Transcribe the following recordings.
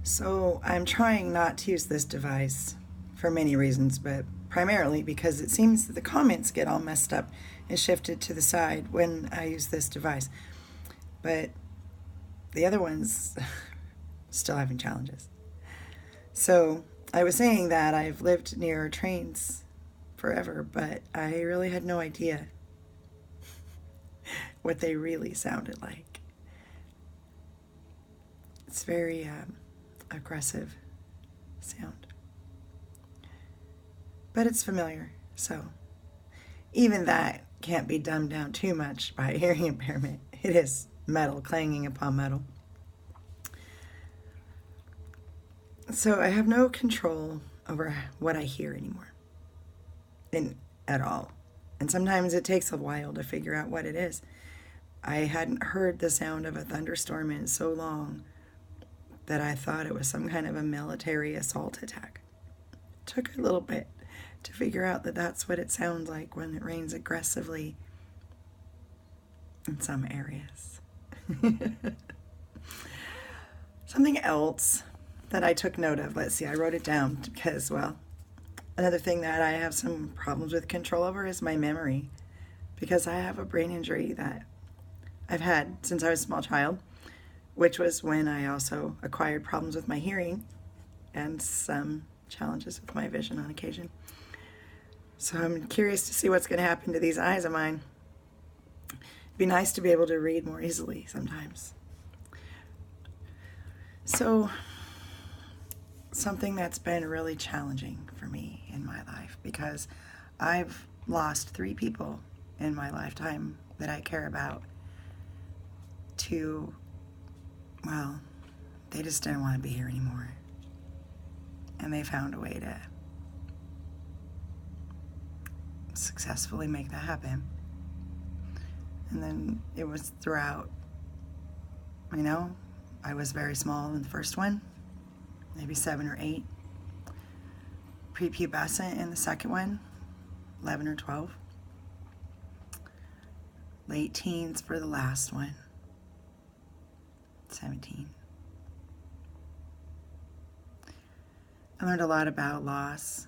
So I'm trying not to use this device for many reasons, but primarily because it seems that the comments get all messed up and shifted to the side when I use this device. But the other ones still having challenges. So I was saying that I've lived near trains forever, but I really had no idea what they really sounded like. It's very aggressive sound. But it's familiar, so even that can't be dumbed down too much by hearing impairment. It is metal clanging upon metal. So I have no control over what I hear anymore, at all. And sometimes it takes a while to figure out what it is. I hadn't heard the sound of a thunderstorm in so long that I thought it was some kind of a military assault attack. It took a little bit to figure out that that's what it sounds like when it rains aggressively in some areas. Something else that I took note of, let's see, I wrote it down because, well, another thing that I have some problems with control over is my memory, because I have a brain injury that I've had since I was a small child, which was when I also acquired problems with my hearing and some challenges with my vision on occasion. So I'm curious to see what's going to happen to these eyes of mine. It'd be nice to be able to read more easily sometimes. So something that's been really challenging for me in my life, because I've lost 3 people in my lifetime that I care about to, well, they just didn't want to be here anymore. And they found a way to successfully make that happen. And then it was throughout, I was very small in the first one, maybe 7 or 8. Prepubescent in the second one, 11 or 12. Late teens for the last one, 17. I learned a lot about loss.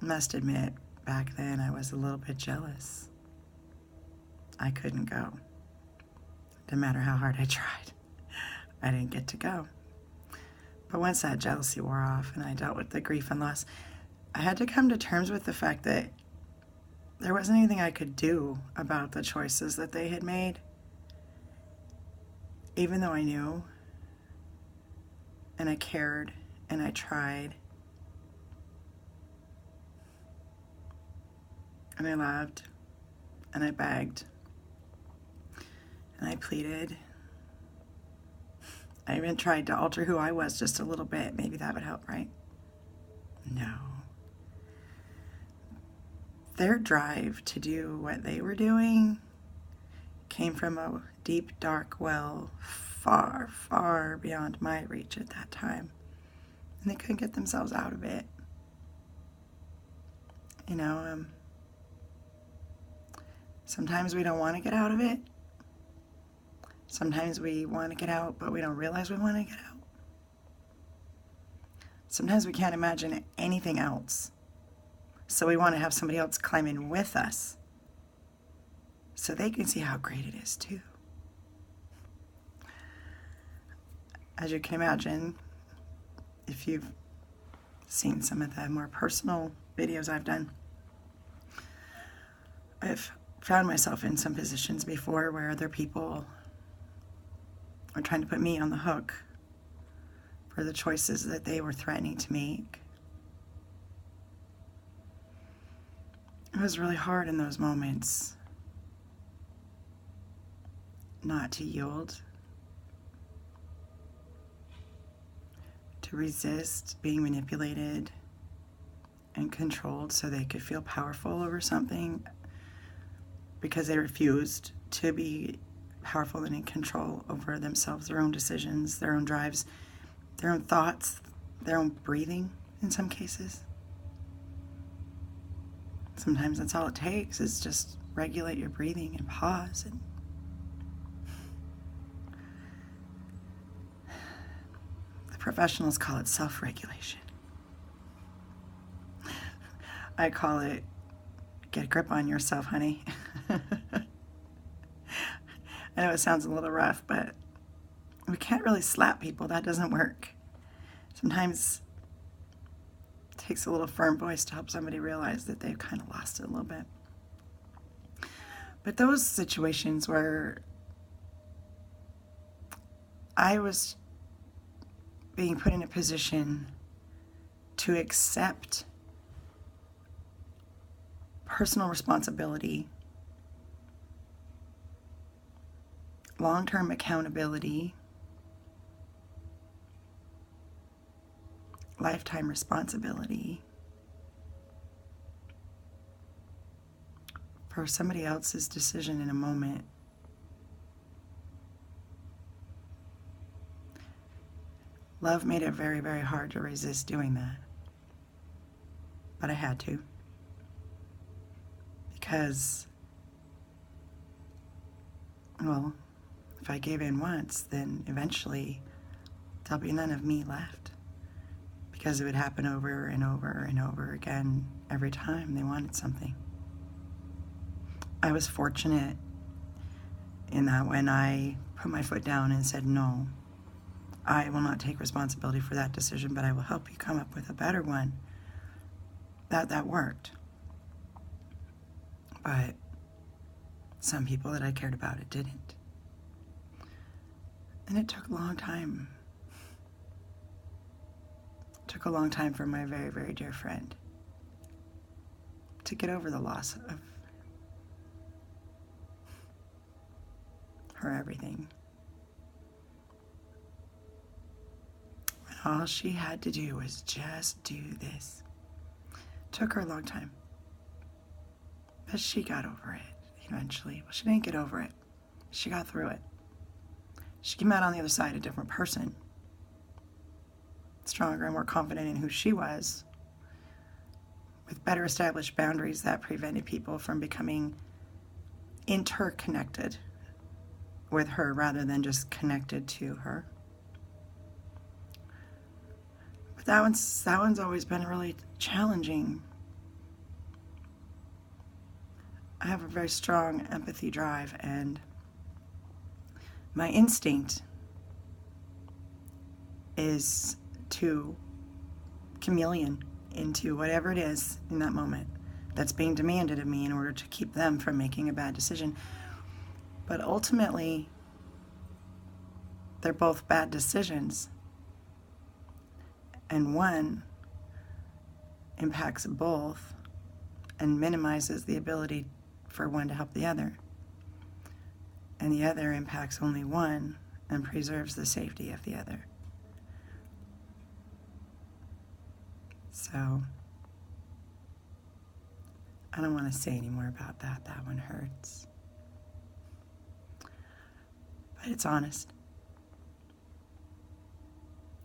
Must admit, back then I was a little bit jealous. I couldn't go. Didn't matter how hard I tried. I didn't get to go. But once that jealousy wore off and I dealt with the grief and loss, I had to come to terms with the fact that there wasn't anything I could do about the choices that they had made. Even though I knew, and I cared, and I tried, and I loved, and I begged, and I pleaded. I even tried to alter who I was just a little bit. Maybe that would help, right? No. Their drive to do what they were doing came from a deep, dark well far, far beyond my reach at that time. And they couldn't get themselves out of it. Sometimes we don't want to get out of it. Sometimes we want to get out, but we don't realize we want to get out. Sometimes we can't imagine anything else. So we want to have somebody else climb in with us so they can see how great it is too. As you can imagine, if you've seen some of the more personal videos I've done, I've found myself in some positions before where other people are trying to put me on the hook for the choices that they were threatening to make. It was really hard in those moments not to yield, to resist being manipulated and controlled so they could feel powerful over something, because they refused to be powerful and in control over themselves, their own decisions, their own drives, their own thoughts, their own breathing in some cases. Sometimes that's all it takes, is just regulate your breathing and pause. And Professionals call it self-regulation. I call it get a grip on yourself, honey. I know it sounds a little rough, but we can't really slap people. That doesn't work. Sometimes it takes a little firm voice to help somebody realize that they've kind of lost it a little bit. But those situations where I was being put in a position to accept personal responsibility, long-term accountability, lifetime responsibility for somebody else's decision in a moment. Love made it very, very hard to resist doing that. But I had to. Because, well, if I gave in once, then eventually there'll be none of me left. Because it would happen over and over and over again every time they wanted something. I was fortunate in that when I put my foot down and said, no, I will not take responsibility for that decision, but I will help you come up with a better one, that worked. But some people that I cared about, it didn't. And it took a long time. It took a long time for my very, very dear friend to get over the loss of her everything. And all she had to do was just do this. It took her a long time. But she got over it eventually. Well, she didn't get over it. She got through it. She came out on the other side a different person. Stronger and more confident in who she was. With better established boundaries that prevented people from becoming interconnected with her rather than just connected to her. But that one's always been really challenging. I have a very strong empathy drive, and my instinct is to chameleon into whatever it is in that moment that's being demanded of me in order to keep them from making a bad decision. But ultimately, they're both bad decisions, and one impacts both and minimizes the ability for one to help the other, and the other impacts only one and preserves the safety of the other. So I don't want to say any more about that. That one hurts. But it's honest.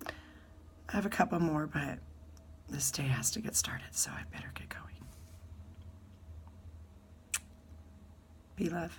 I have a couple more, but this day has to get started, so I better get going. Be love.